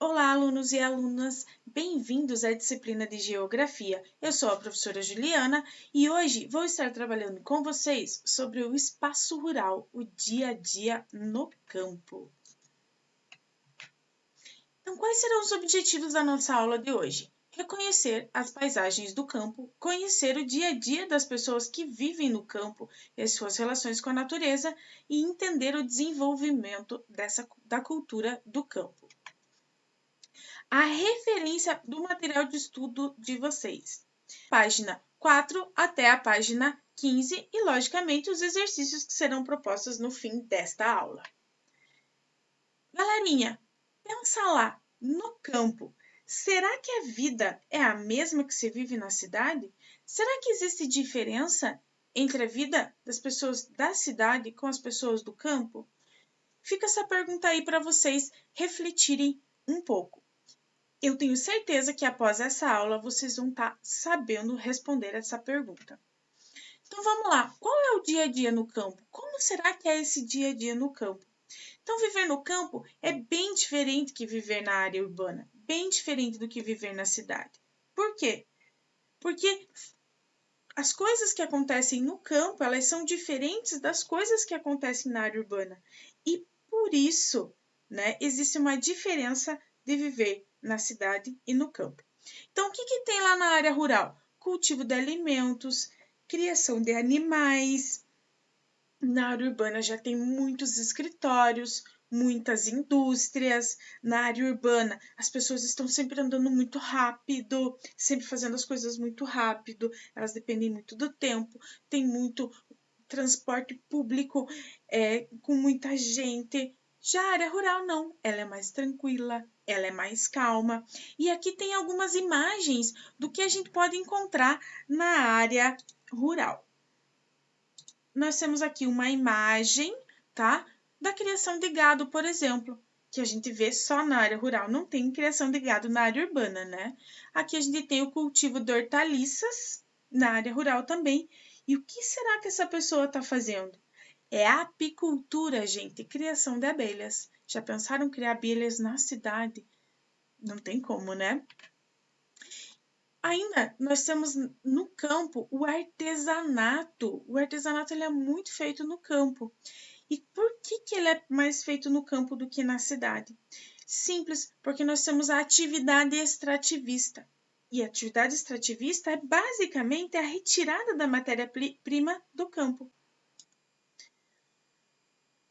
Olá, alunos e alunas, bem-vindos à disciplina de Geografia. Eu sou a professora Juliana e hoje vou estar trabalhando com vocês sobre o espaço rural, o dia a dia no campo. Então, quais serão os objetivos da nossa aula de hoje? Reconhecer as paisagens do campo, conhecer o dia a dia das pessoas que vivem no campo e as suas relações com a natureza e entender o desenvolvimento da cultura do campo. A referência do material de estudo de vocês. Página 4 até a página 15 e, logicamente, os exercícios que serão propostos no fim desta aula. Galerinha, pensa lá, no campo. Será que a vida é a mesma que se vive na cidade? Será que existe diferença entre a vida das pessoas da cidade com as pessoas do campo? Fica essa pergunta aí para vocês refletirem um pouco. Eu tenho certeza que após essa aula vocês vão estar sabendo responder essa pergunta. Então vamos lá, qual é o dia a dia no campo? Como será que é esse dia a dia no campo? Então viver no campo é bem diferente que viver na área urbana, bem diferente do que viver na cidade. Por quê? Porque as coisas que acontecem no campo, elas são diferentes das coisas que acontecem na área urbana. E por isso, existe uma diferença de viver na cidade e no campo. Então, o que tem lá na área rural? Cultivo de alimentos, criação de animais. Na área urbana já tem muitos escritórios, muitas indústrias. Na área urbana, as pessoas estão sempre andando muito rápido, sempre fazendo as coisas muito rápido, elas dependem muito do tempo, tem muito transporte público com muita gente. Já a área rural não, ela é mais tranquila, ela é mais calma. E aqui tem algumas imagens do que a gente pode encontrar na área rural. Nós temos aqui uma imagem, tá? Da criação de gado, por exemplo, que a gente vê só na área rural, não tem criação de gado na área urbana, né? Aqui a gente tem o cultivo de hortaliças na área rural também. E o que será que essa pessoa está fazendo? É apicultura, gente, criação de abelhas. Já pensaram em criar abelhas na cidade? Não tem como, né? Ainda nós temos no campo o artesanato. O artesanato ele é muito feito no campo. E por que ele é mais feito no campo do que na cidade? Simples, porque nós temos a atividade extrativista. E a atividade extrativista é basicamente a retirada da matéria-prima do campo.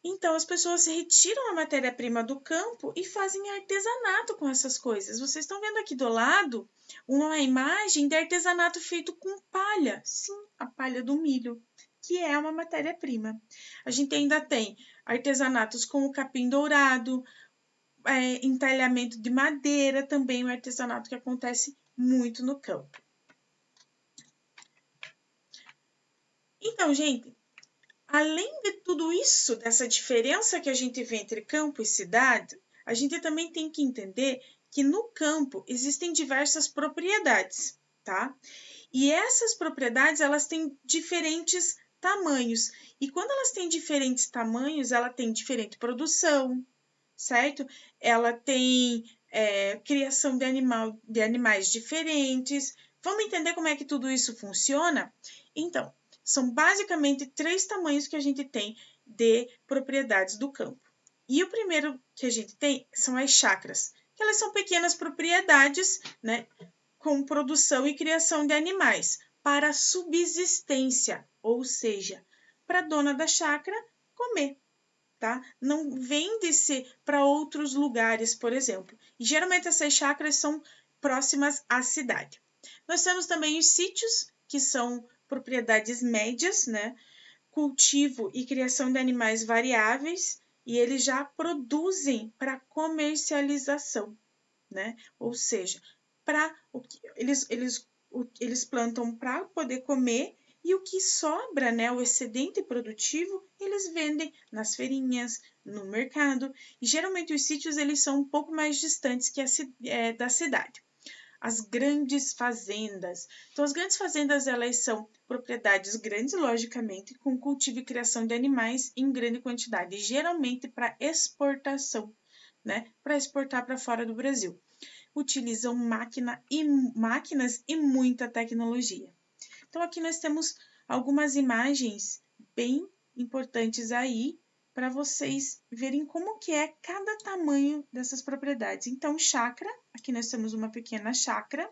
Então, as pessoas retiram a matéria-prima do campo e fazem artesanato com essas coisas. Vocês estão vendo aqui do lado uma imagem de artesanato feito com palha. Sim, a palha do milho, que é uma matéria-prima. A gente ainda tem artesanatos com o capim dourado, entalhamento de madeira, também um artesanato que acontece muito no campo. Então, gente, além de tudo isso, dessa diferença que a gente vê entre campo e cidade, a gente também tem que entender que no campo existem diversas propriedades, tá? E essas propriedades, elas têm diferentes tamanhos. E quando elas têm diferentes tamanhos, ela tem diferente produção, certo? Ela tem criação de animais diferentes. Vamos entender como é que tudo isso funciona? Então, são basicamente 3 tamanhos que a gente tem de propriedades do campo. E o primeiro que a gente tem são as chácaras, que elas são pequenas propriedades, com produção e criação de animais para subsistência, ou seja, para a dona da chácara comer, tá? Não vende-se para outros lugares, por exemplo. E geralmente essas chácaras são próximas à cidade. Nós temos também os sítios, que são propriedades médias, cultivo e criação de animais variáveis, e eles já produzem para comercialização, Ou seja, eles plantam para poder comer e o que sobra, o excedente produtivo, eles vendem nas feirinhas, no mercado. E geralmente os sítios eles são um pouco mais distantes que da cidade. As grandes fazendas. Então, as grandes fazendas, elas são propriedades grandes, logicamente, com cultivo e criação de animais em grande quantidade, geralmente para exportação, né, para exportar para fora do Brasil. Utilizam máquinas e muita tecnologia. Então, aqui nós temos algumas imagens bem importantes aí para vocês verem como que é cada tamanho dessas propriedades. Então, chácara, aqui nós temos uma pequena chácara.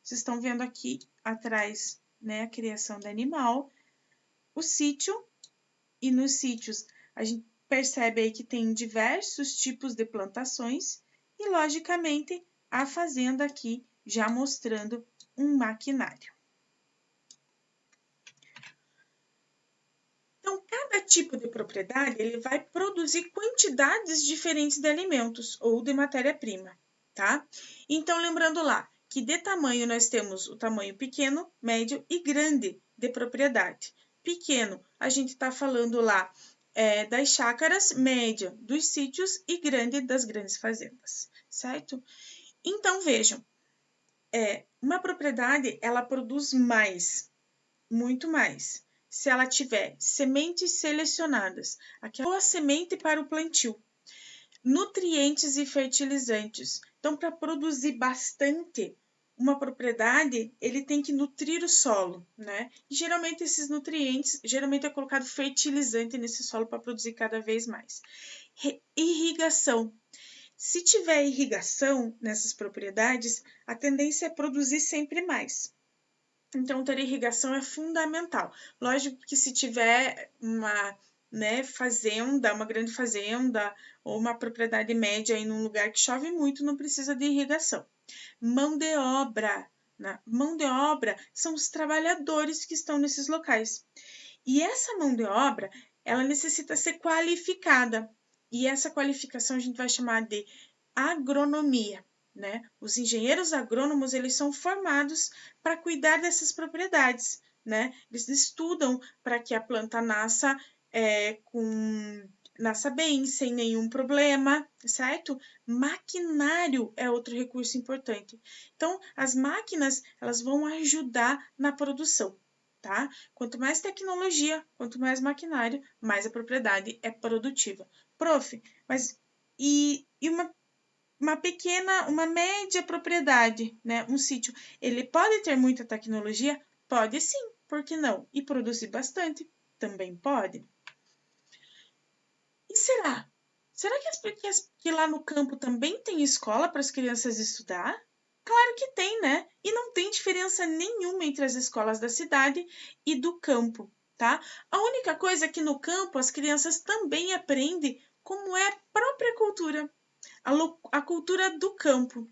Vocês estão vendo aqui atrás, né, a criação do animal. O sítio, e nos sítios a gente percebe aí que tem diversos tipos de plantações e, logicamente, a fazenda aqui já mostrando um maquinário. Então, cada tipo de propriedade ele vai produzir quantidades diferentes de alimentos ou de matéria-prima, tá? Então, lembrando lá que de tamanho nós temos o tamanho pequeno, médio e grande de propriedade. Pequeno, a gente está falando lá das chácaras, média dos sítios e grande das grandes fazendas, certo? Então, vejam, uma propriedade ela produz mais, muito mais, se ela tiver sementes selecionadas, aquela semente para o plantio, nutrientes e fertilizantes. Então, para produzir bastante, uma propriedade, ele tem que nutrir o solo, né? E geralmente esses nutrientes, geralmente é colocado fertilizante nesse solo para produzir cada vez mais. Irrigação. Se tiver irrigação nessas propriedades, a tendência é produzir sempre mais. Então, ter irrigação é fundamental. Lógico que se tiver uma fazenda, uma grande fazenda ou uma propriedade média em um lugar que chove muito, não precisa de irrigação. Mão de obra. Mão de obra são os trabalhadores que estão nesses locais. E essa mão de obra, ela necessita ser qualificada. E essa qualificação a gente vai chamar de agronomia. Né? Os engenheiros agrônomos eles são formados para cuidar dessas propriedades, né? Eles estudam para que a planta nasça bem, sem nenhum problema, certo? Maquinário é outro recurso importante. Então, as máquinas elas vão ajudar na produção, tá? Quanto mais tecnologia, quanto mais maquinário, mais a propriedade é produtiva. Prof, mas e uma média propriedade, né? Um sítio, ele pode ter muita tecnologia? Pode sim, por que não? E produzir bastante? Também pode. E será? Será que lá no campo também tem escola para as crianças estudar? Claro que tem, né? E não tem diferença nenhuma entre as escolas da cidade e do campo, tá? A única coisa é que no campo as crianças também aprendem como é a própria cultura. A cultura do campo,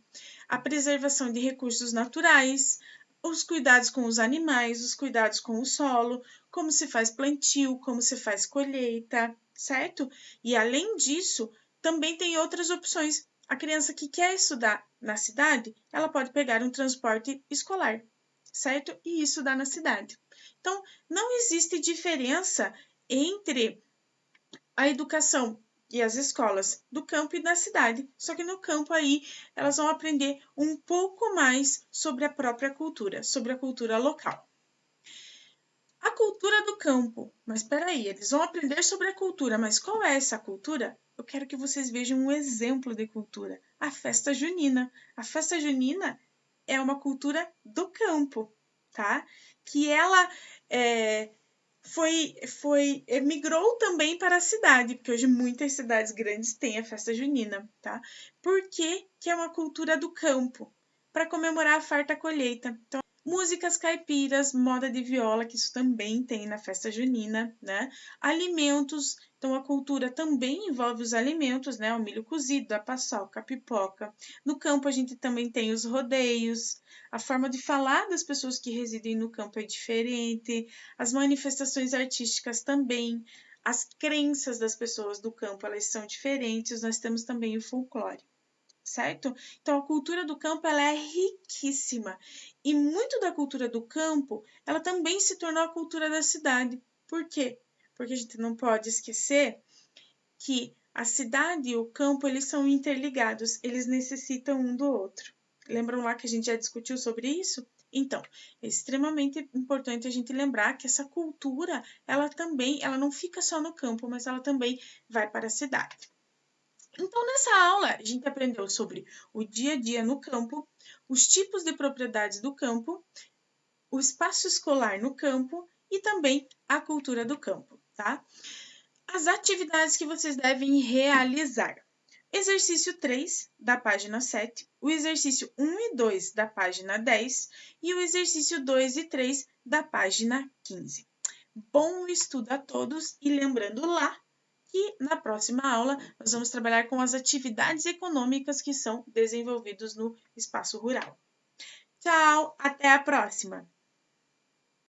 a preservação de recursos naturais, os cuidados com os animais, os cuidados com o solo, como se faz plantio, como se faz colheita, certo? E além disso, também tem outras opções. A criança que quer estudar na cidade, ela pode pegar um transporte escolar, certo? E estudar na cidade. Então, não existe diferença entre a educação e as escolas do campo e da cidade. Só que no campo aí elas vão aprender um pouco mais sobre a própria cultura, sobre a cultura local. A cultura do campo. Mas espera aí, eles vão aprender sobre a cultura, mas qual é essa cultura? Eu quero que vocês vejam um exemplo de cultura, a festa junina. A festa junina é uma cultura do campo, tá? Que ela migrou também para a cidade, porque hoje muitas cidades grandes têm a festa junina, tá? Por que é uma cultura do campo? Para comemorar a farta colheita. Então, músicas caipiras, moda de viola, que isso também tem na festa junina, né? Alimentos, então a cultura também envolve os alimentos, né? O milho cozido, a paçoca, a pipoca. No campo a gente também tem os rodeios, a forma de falar das pessoas que residem no campo é diferente, as manifestações artísticas também, as crenças das pessoas do campo, elas são diferentes, nós temos também o folclore. Certo? Então, a cultura do campo ela é riquíssima e muito da cultura do campo ela também se tornou a cultura da cidade. Por quê? Porque a gente não pode esquecer que a cidade e o campo eles são interligados, eles necessitam um do outro. Lembram lá que a gente já discutiu sobre isso? Então, é extremamente importante a gente lembrar que essa cultura ela não fica só no campo, mas ela também vai para a cidade. Então, nessa aula, a gente aprendeu sobre o dia a dia no campo, os tipos de propriedades do campo, o espaço escolar no campo e também a cultura do campo, tá? As atividades que vocês devem realizar. Exercício 3, da página 7, o exercício 1 e 2, da página 10 e o exercício 2 e 3, da página 15. Bom estudo a todos e lembrando lá que na próxima aula nós vamos trabalhar com as atividades econômicas que são desenvolvidas no espaço rural. Tchau, até a próxima!